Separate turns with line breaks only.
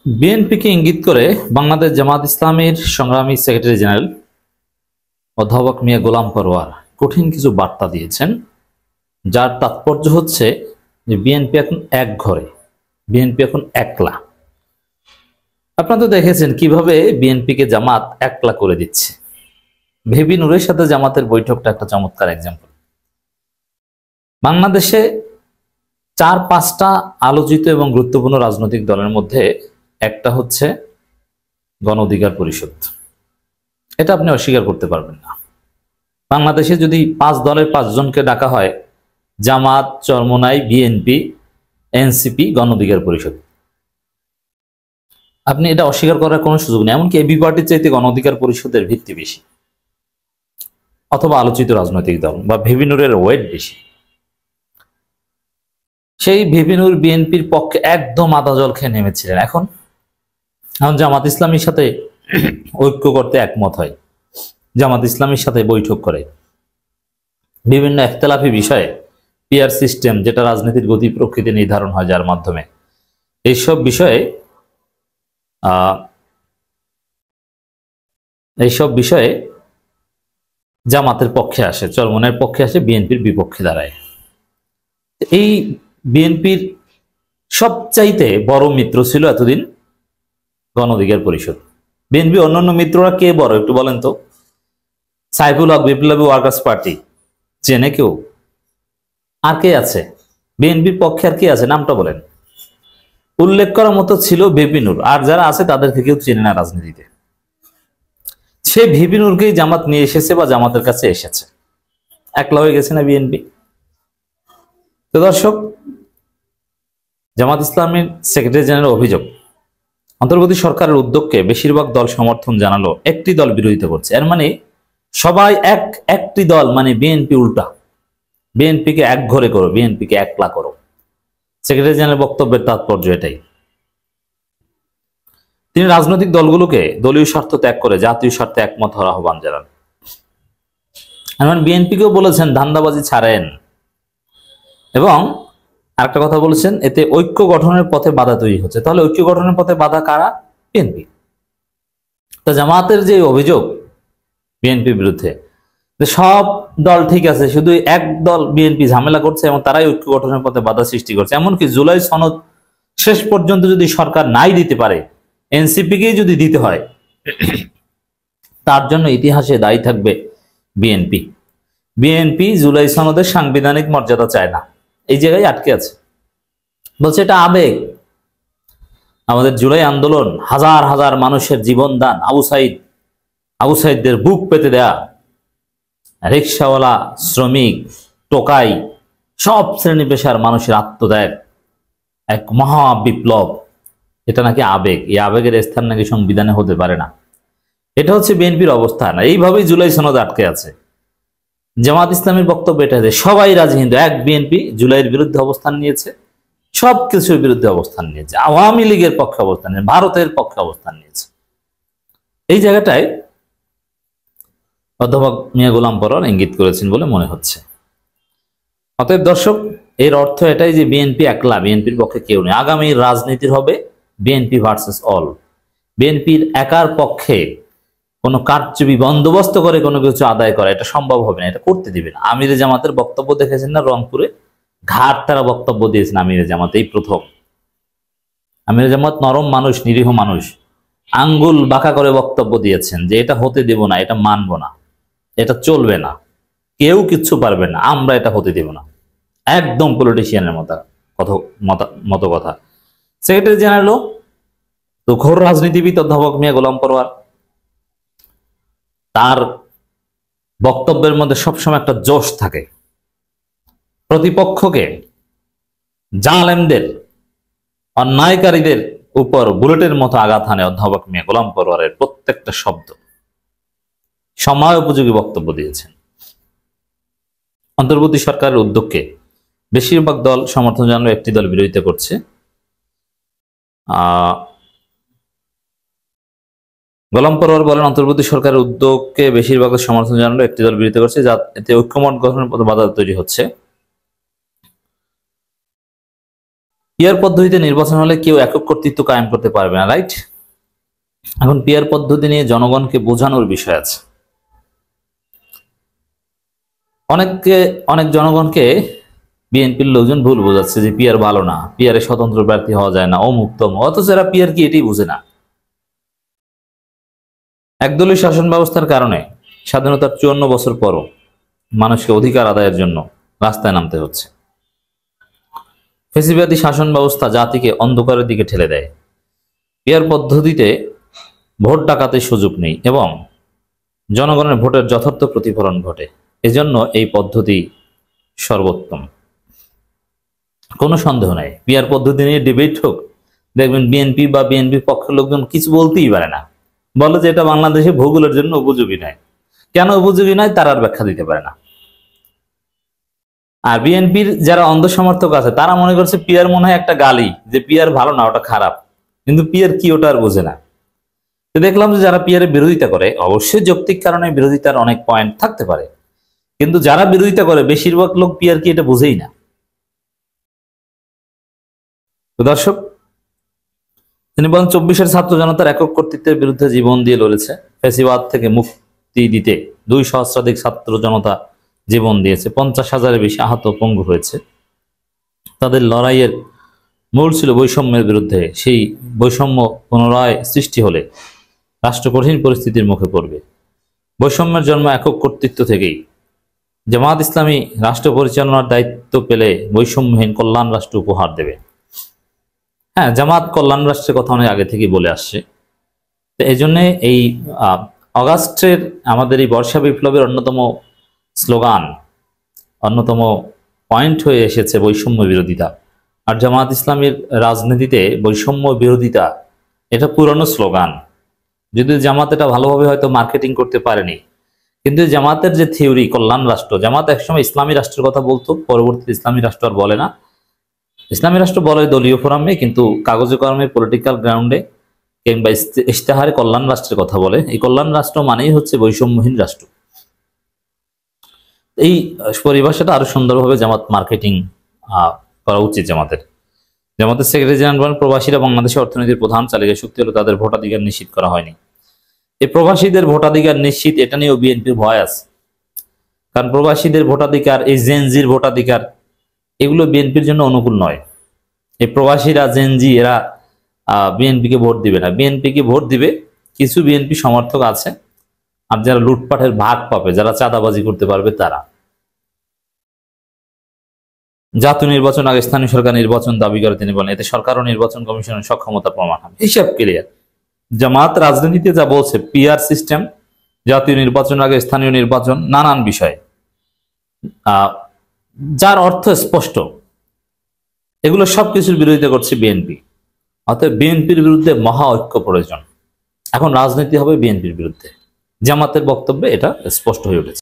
বিএনপিকে ইঙ্গিত করে বাংলাদেশ জামাত ইসলামীর সংগ্রামী সেক্রেটারি জেনারেল অধ্যাপক মিয়া গোলাম পরোয়ার কঠিন কিছু বার্তা দিয়েছেন, যার তাৎপর্য হচ্ছে যে বিএনপি এখন এক ঘরে, বিএনপি এখন একলা। আপনারা তো দেখেছেন কিভাবে বিএনপিকে জামাত একলা করে দিচ্ছে। ভিপি নূরের সাথে জামাতের বৈঠকটা একটা চমৎকার এক্সাম্পল। বাংলাদেশে 4-5টা আলোচিত এবং গুরুত্বপূর্ণ রাজনৈতিক দলের মধ্যে একটা হচ্ছে গণ অধিকার পরিষদ। এটা আপনি অস্বীকার করতে পারবেন না। বাংলাদেশে যদি 5 দলের 5 জনকে ডাকা হয়, জামাত, চরমোনাই, বিএনপি, এনসিপি, গণ অধিকার পরিষদ, আপনি এটা অস্বীকার করার কোনো সুযোগ নেই। এমনকি এবি পার্টির চাইতে গণ অধিকার পরিষদের ভিত্তি বেশি, অথবা আলোচিত রাজনৈতিক দল বা ভিপি নূরের ওয়েট বেশি। সেই ভিপি নূর বিএনপির পক্ষে একদম আদা জল খেয়ে নেমেছিলেন। এখন জামাত ইসলামীর সাথে ঐক্য করতে একমত হয়, জামাত ইসলামীর সাথে বৈঠক করে বিভিন্ন একতলাফি বিষয়ে, পিয়ার সিস্টেম যেটা রাজনীতির গতি প্রকৃতি নির্ধারণ হয় যার মাধ্যমে, এইসব বিষয়ে জামাতের পক্ষে আসে, চরমনের পক্ষে আসে, বিএনপির বিপক্ষে দাঁড়ায়। এই বিএনপির সবচাইতে বড় মিত্র ছিল এতদিন গণ অধিকার পরিষদ। বিএনপি অন্যান্য মিত্ররা কে বড় একটু বলেন তো? সাইফুল হক, বিপ্লবী ওয়ার্কার্স পার্টি চেনে কেউ? আর কে আছে বিএনপির পক্ষে? আর কে আছে নামটা বলেন। উল্লেখ করার মতো ছিল ভিপি নূর, আর যারা আছে তাদেরকে কেউ চেনে না রাজনীতিতে। সে ভিপি নূরকেই জামাত নিয়ে এসেছে বা জামাতের কাছে এসেছে, একলা হয়ে গেছে না বিএনপি? তো দর্শক, জামাত ইসলামের সেক্রেটারি জেনারেল অভিযোগ, অন্তর্বর্তী সরকারের উদ্যোগকে বেশিরভাগ দল সমর্থন জানালো, একটি দল বিরোধিতা করছে। এর মানে সবাই একটি দল, মানে বিএনপি উল্টা। বিএনপিকে এক ঘরে করো, বিএনপিকে একলা করো। সেক্রেটারি জেনারেল বক্তব্যের তাৎপর্য এটাই। তিনি রাজনৈতিক দলগুলোকে দলীয় স্বার্থ ত্যাগ করে জাতীয় স্বার্থে একমত হওয়ার আহ্বান জানান। বিএনপিকেও বলেছেন ধান্দাবাজি ছাড়েন, এবং আরেকটা কথা বলেছেন, এতে ঐক্য গঠনের পথে বাধা তৈরি হচ্ছে। তাহলে ঐক্য গঠনের পথে বাধা কারা? বিএনপি। তো জামাতের যে অভিযোগ বিএনপির বিরুদ্ধে, সব দল ঠিক আছে, শুধু এক দল বিএনপি ঝামেলা করছে এবং তারাই ঐক্য গঠনের পথে বাধা সৃষ্টি করছে। এমনকি জুলাই সনদ শেষ পর্যন্ত যদি সরকার নাই দিতে পারে, এনসিপিকেই যদি দিতে হয়, তার জন্য ইতিহাসে দায়ী থাকবে বিএনপি। বিএনপি জুলাই সনদের সাংবিধানিক মর্যাদা চায় না, এই জায়গায় আটকে আছে। বলছে এটা আবেগ। আমাদের জুলাই আন্দোলন, হাজার হাজার মানুষের জীবন দান, আবু সাইদদের বুক পেতে দেয়া, রিক্সাওয়ালা, শ্রমিক, টোকাই, সব শ্রেণী পেশার মানুষের আত্মত্যাগ, এক মহা বিপ্লব, এটা নাকি আবেগ। এই আবেগের স্থান নাকি সংবিধানে হতে পারে না। এটা হচ্ছে বিএনপির অবস্থান। এইভাবেই জুলাই সনদ আটকে আছে। জামাত ইসলামের বক্তব্য এটা যে সবাই রাজি, কিন্তু এক বিএনপি জুলাইয়ের বিরুদ্ধে অবস্থান নিয়েছে, সবকিছুর বিরুদ্ধে অবস্থান নিয়েছে, আওয়ামী লীগের পক্ষে অবস্থান নিয়েছে, ভারতের পক্ষে অবস্থান নিয়েছে। এই জায়গাটায় অধ্যাপক মিয়া গোলাম পরোয়ার ইঙ্গিত করেছেন বলে মনে হচ্ছে। অতএব দর্শক, এর অর্থ এটাই যে বিএনপি একলা, বিএনপির পক্ষে কেউ নেই। আগামী রাজনীতির হবে বিএনপি ভার্সেস অল। বিএনপির একার পক্ষে কোনো কারচুপি বন্দোবস্ত করে কোনো কিছু আদায় করা, এটা সম্ভব হবে না, এটা করতে দিবে না। আমিরে জামাতের বক্তব্য দেখেছেন না? রংপুরে ঘাট তারা বক্তব্য দিয়েছেন আমিরে জামাত, এই প্রথম। আমিরে জামাত নরম মানুষ, নিরীহ মানুষ, আঙ্গুল বাঁকা করে বক্তব্য দিয়েছেন যে এটা হতে দেব না, এটা মানব না, এটা চলবে না, কেউ কিচ্ছু পারবে না, আমরা এটা হতে দেব না। একদম পলিটিশিয়ানের মতো কথা। সেক্রেটারি জেনারেল তো ঘোর রাজনীতিবিদ অধ্যাপক মিয়া গোলাম পরোয়ার, তার বক্তব্যের মধ্যে সবসময় একটা জোশ থাকে। প্রতিপক্ষকে, জালেমদের, অন্যায়কারীদের উপর বুলেটের মতো আঘাত হানে অধ্যাপক মিয়া গোলাম পরোয়ারের প্রত্যেকটা শব্দ। সময় উপযোগী বক্তব্য দিয়েছেন। অন্তর্বর্তী সরকারের উদ্যোগকে বেশিরভাগ দল সমর্থন জানালেও একটি দল বিরোধিতা করছে। গোলাম পরোয়ার বলেন, অন্তর্বর্তী সরকারের উদ্যোগকে বেশিরভাগ সমর্থন জানালেও একটি দল বিরোধিতা করছে, যা এতে ঐক্যমত গঠনের পথে বাধা তৈরি হচ্ছে। পিয়ার পদ্ধতিতে নির্বাচন হলে কেউ একক কর্তৃত্ব কায়েম করতে পারবে না, রাইট? এখন পিয়ার পদ্ধতি নিয়ে জনগণকে বোঝানোর বিষয় আছে। অনেক জনগণকে বিএনপির লোকজন ভুল বোঝাচ্ছে যে পিয়ার ভালো না, পিয়ারে স্বতন্ত্র প্রার্থী হওয়া যায় না, অমুক্তম, অথচ এরা পিয়ার কি এটাই বুঝে না। একদলীয় শাসন ব্যবস্থার কারণে স্বাধীনতার 54 বছর পরও মানুষকে অধিকার আদায়ের জন্য রাস্তায় নামতে হচ্ছে। ফ্যাসিবাদী শাসন ব্যবস্থা জাতিকে অন্ধকারের দিকে ঠেলে দেয়। পিয়ার পদ্ধতিতে ভোট ডাকাতের সুযোগ নেই এবং জনগণের ভোটের যথার্থ প্রতিফলন ঘটে। এজন্য এই পদ্ধতি সর্বোত্তম, কোনো সন্দেহ নাই। পিয়ার পদ্ধতি নিয়ে ডিবেট হোক, দেখবেন বিএনপি বা বিএনপির পক্ষের লোকজন কিছু বলতেই পারে না, বলে যে এটা বাংলাদেশে ভূগোলের জন্য উপযোগী নয়। কেন উপযোগী নয় তার আর ব্যাখ্যা দিতে পারে না। আর বিএনপির যারা অন্ধ সমর্থক আছে তারা মনে করছে পিয়ার মনে হয় একটা গালি, যে পিয়ার ভালো না, ওটা খারাপ। কিন্তু পিয়ার কি ওটা আর বোঝে না। তো দেখলাম যে যারা পিয়ারের বিরোধিতা করে, অবশ্যই যৌক্তিক কারণে বিরোধিতার অনেক পয়েন্ট থাকতে পারে, কিন্তু যারা বিরোধিতা করে বেশিরভাগ লোক পিয়ার কি এটা বুঝেই না। তো দর্শক, তিনি বলেন 24-এর ছাত্র জনতার একক কর্তৃত্বের বিরুদ্ধে জীবন দিয়ে লড়েছে। ফ্যাসিবাদ থেকে মুক্তি দিতে 2 সহস্রাধিক ছাত্র জনতা জীবন দিয়েছে। 50,000-এর বেশি আহত পঙ্গু হয়েছে। তাদের লড়াইয়ের মূল ছিল বৈষম্যের বিরুদ্ধে। সেই বৈষম্য পুনরায় সৃষ্টি হলে রাষ্ট্র কঠিন পরিস্থিতির মুখে পড়বে। বৈষম্যের জন্ম একক কর্তৃত্ব থেকেই। জামায়াত ইসলামী রাষ্ট্র পরিচালনার দায়িত্ব পেলে বৈষম্যহীন কল্যাণ রাষ্ট্র উপহার দেবে। হ্যাঁ, জামাত কল্যাণ রাষ্ট্রের কথা অনেক আগে থেকে বলে আসছে। তো এই জন্যে এই অগাস্টের আমাদের এই বর্ষা বিপ্লবের অন্যতম স্লোগান, অন্যতম পয়েন্ট হয়ে এসেছে বৈষম্য বিরোধিতা। আর জামাত ইসলামীর রাজনীতিতে বৈষম্য বিরোধিতা এটা পুরনো স্লোগান। যদি জামাত এটা ভালোভাবে হয়তো মার্কেটিং করতে পারেনি, কিন্তু জামাতের যে থিওরি কল্যাণ রাষ্ট্র, জামাত একসময় ইসলামী রাষ্ট্রের কথা বলতো, পরবর্তীতে ইসলামী রাষ্ট্র আর বলে না। ইসলামী রাষ্ট্র বলে দলীয় ফোরামে, কিন্তু কাগজে কলমে পলিটিক্যাল গ্রাউন্ডে কিংবা ইশতেহারে কল্যাণ রাষ্ট্রের কথা বলে। এই কল্যাণ রাষ্ট্র মানেই হচ্ছে বৈষম্যহীন রাষ্ট্র। এই পরিভাষাটা আরো সুন্দরভাবে জামাত মার্কেটিং করা উচিত। জামাতের সেক্রেটারি জেনারেল বলেন, প্রবাসীরা বাংলাদেশের অর্থনীতির প্রধান চালিকা শক্তি হলো তাদের ভোটাধিকার নিশ্চিত করা হয়নি। এই প্রবাসীদের ভোটাধিকার নিশ্চিত, এটা নিয়েও বিএনপির ভয় আছে। কারণ প্রবাসীদের ভোটাধিকার, এই জেনজির ভোটাধিকার, এগুলো বিএনপির জন্য অনুকূল নয়। এই প্রবাসীরা, জেনজি, এরা বিএনপিকে ভোট দিবে না। বিএনপিকে ভোট দিবে কিছু বিএনপি সমর্থক আছে, আর যারা লুটপাটের ভাগ পাবে, যারা চাঁদাবাজি করতে পারবে তারা। জাতীয় নির্বাচন আগে স্থানীয় সরকার নির্বাচন দাবি করে তিনি বলেন, এতে সরকার ও নির্বাচন কমিশনের সক্ষমতা প্রমাণ হবে। হিসাব ক্লিয়ার। জামাত রাজনীতিতে যা বলছে, পিআর সিস্টেম, জাতীয় নির্বাচন আগে স্থানীয় নির্বাচন, নানান বিষয় যার অর্থ স্পষ্ট, এগুলো সবকিছুর বিরোধিতা করছে বিএনপি। অতএব বিএনপির বিরুদ্ধে মহা ঐক্য প্রয়োজন। এখন রাজনীতি হবে বিএনপির বিরুদ্ধে। জামাতের বক্তব্যে এটা স্পষ্ট হয়ে উঠেছে।